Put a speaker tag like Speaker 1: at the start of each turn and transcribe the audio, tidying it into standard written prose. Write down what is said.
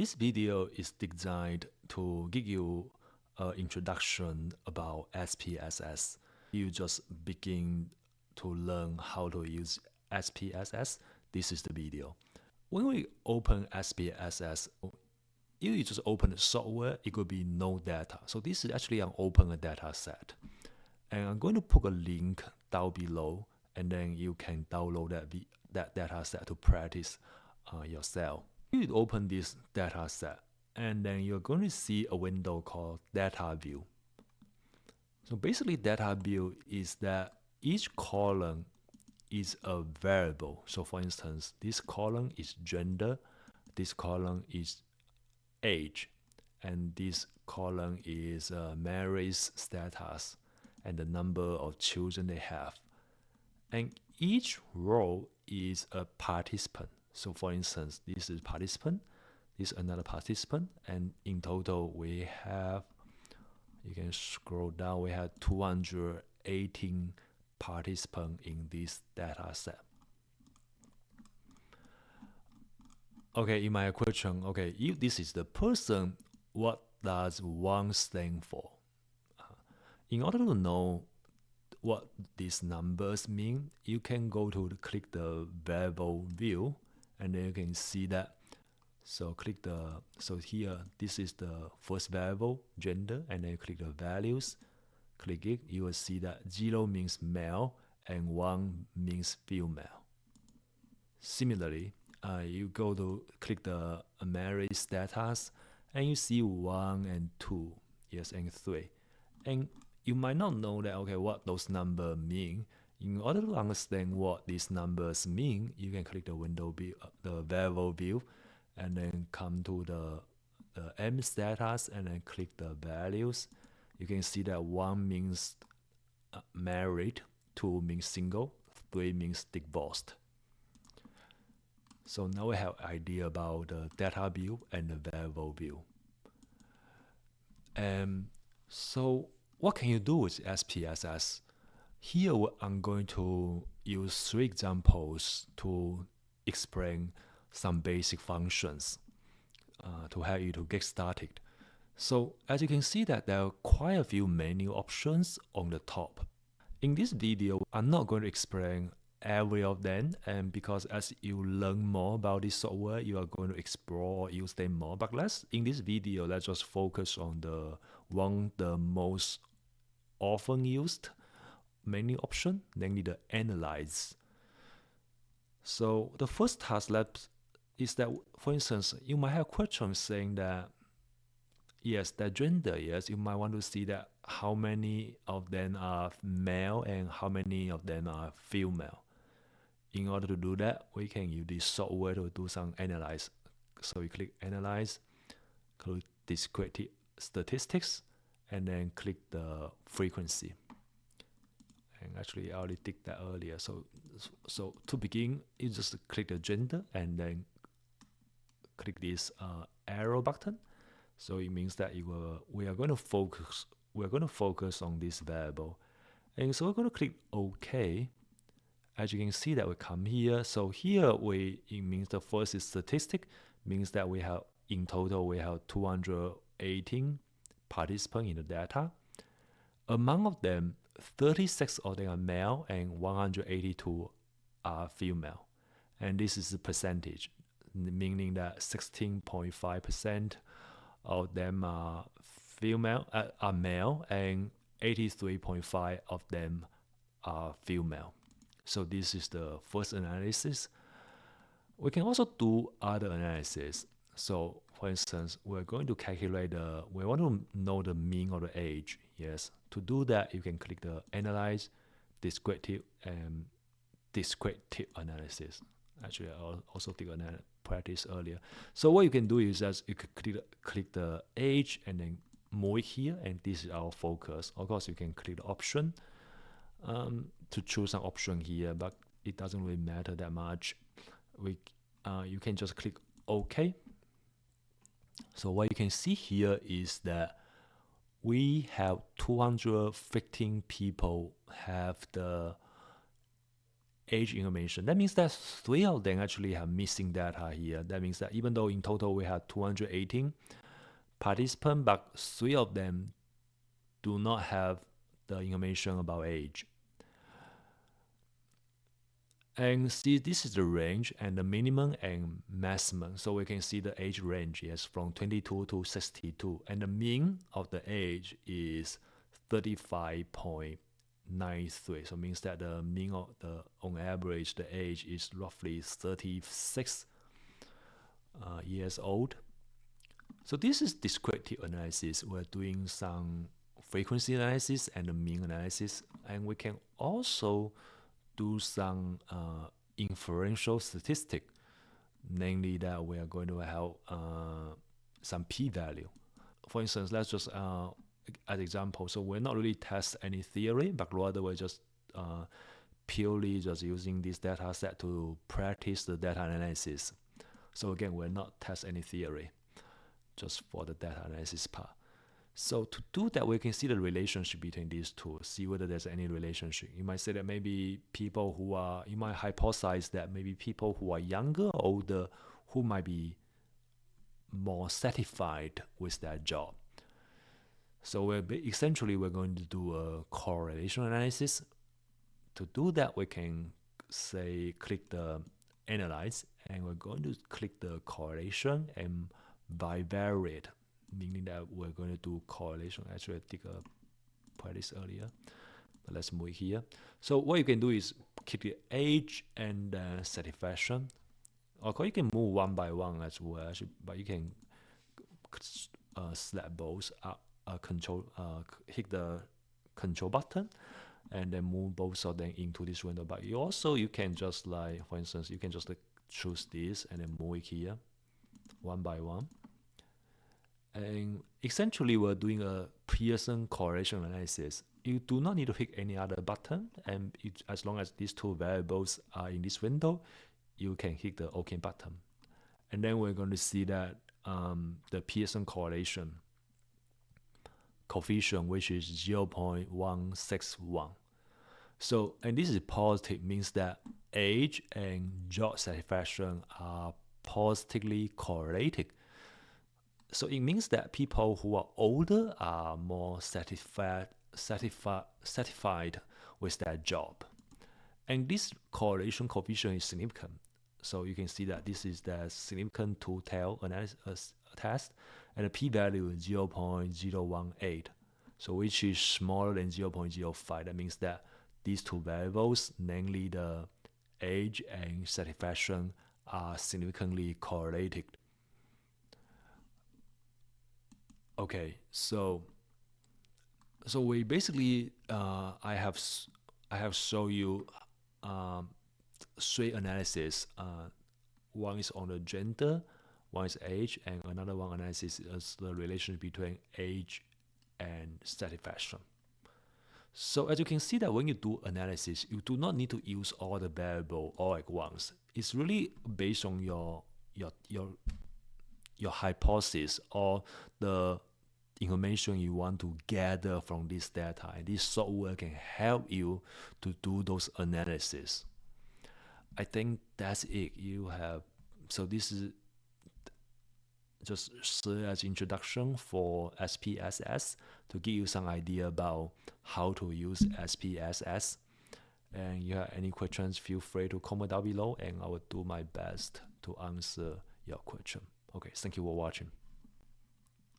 Speaker 1: This video is designed to give you an introduction about SPSS. You just begin to learn how to use SPSS. This is the video. When we open SPSS, you just open the software, it could be no data. So this is actually an open data set. And I'm going to put a link down below, and then you can download that data set to practice yourself. You open this data set, and then you're going to see a window called data view. So basically data view is that each column is a variable. So for instance, this column is gender, this column is age, and this column is marriage status and the number of children they have. And each row is a participant. So for instance, this is participant, this is another participant, and in total we have, you can scroll down, we have 218 participants in this data set. Okay, in my question, okay, if this is the person, what does 1 stand for? In order to know what these numbers mean, you can go to click the variable view, and then you can see that. So so here, this is the first variable, gender, and then you click the values, click it, you will see that 0 means male and 1 means female. Similarly, you go to click the marriage status, and you see 1 and 2, yes, and 3. And you might not know that, okay, what those numbers mean. In order to understand what these numbers mean, you can click the window view, the variable view, and then come to the M status, and then click the values. You can see that 1 means married, 2 means single, 3 means divorced. So now we have an idea about the data view and the variable view. So what can you do with SPSS? Here I'm going to use 3 examples to explain some basic functions to help you to get started. So as you can see that there are quite a few menu options on the top. In this video, I'm not going to explain every of them, and because as you learn more about this software, you are going to explore or use them more. But in this video, let's just focus on the most often used menu option, namely the analyze. So the first task is that, for instance, you might have questions saying that, yes, that gender, yes, you might want to see that how many of them are male and how many of them are female. In order to do that, we can use this software to do some analyze. So you click analyze, click descriptive statistics, and then click the frequency. And actually, I already did that earlier. So to begin, you just click the gender and then click this arrow button. So it means that we are going to focus. We're going to focus on this variable, and so we're going to click OK. As you can see that we come here. So here it means the first is statistic, means that we have in total we have 218 participants in the data. Among of them, 36 of them are male and 182 are female. And this is the percentage, meaning that 16.5% of them are are male, and 83.5% of them are female. So this is the first analysis. We can also do other analysis. So for instance, we're going to calculate we want to know the mean of the age. Yes. To do that, you can click the analyze, descriptive, and descriptive analysis. Actually, I also did practice earlier. So what you can do is that you can click the age and then move it here, and this is our focus. Of course, you can click the option to choose an option here, but it doesn't really matter that much. You can just click OK. So what you can see here is that we have 215 people have the age information. That means that 3 of them actually have missing data here. That means that even though in total we have 218 participants, but 3 of them do not have the information about age. And see, this is the range and the minimum and maximum. So we can see the age range is from 22 to 62. And the mean of the age is 35.93. So it means that the mean of on average, the age is roughly 36 years old. So this is descriptive analysis. We're doing some frequency analysis and the mean analysis. And we can also do some inferential statistic, namely that we are going to have some p-value. For instance, let's just as example, so we're not really test any theory, but rather we're just purely just using this data set to practice the data analysis. So again, we're not test any theory, just for the data analysis part. So to do that, we can see the relationship between these two, see whether there's any relationship. You might say that maybe people who are, you might hypothesize that maybe people who are younger or older who might be more satisfied with their job. So essentially we're going to do a correlation analysis. To do that, we can say click the analyze, and we're going to click the correlation and bivariate, meaning that we're going to do correlation. Actually, I did practice earlier, but let's move here. So what you can do is keep the age and satisfaction. Okay, you can move one by one as well, actually, but you can select both. Hit the control button, and then move both of them into this window. But you can just like, for instance, you can just choose this and then move it here, one by one. And essentially, we're doing a Pearson correlation analysis. You do not need to hit any other button, and as long as these two variables are in this window, you can hit the OK button. And then we're going to see that the Pearson correlation coefficient, which is 0.161. So, and this is positive, means that age and job satisfaction are positively correlated. So it means that people who are older are more satisfied with their job. And this correlation coefficient is significant. So you can see that this is the significant two-tail analysis test, and the p-value is 0.018. So which is smaller than 0.05. That means that these two variables, namely the age and satisfaction, are significantly correlated. Okay, so we basically I have shown you 3 analysis. One is on the gender, one is age, and another one analysis is the relation between age and satisfaction. So as you can see that when you do analysis, you do not need to use all the variables all at once. It's really based on your hypothesis or the information you want to gather from this data, and this software can help you to do those analysis. I think that's it. So this is just as introduction for SPSS to give you some idea about how to use SPSS. And you have any questions, feel free to comment down below, and I will do my best to answer your question. Okay, thank you for watching.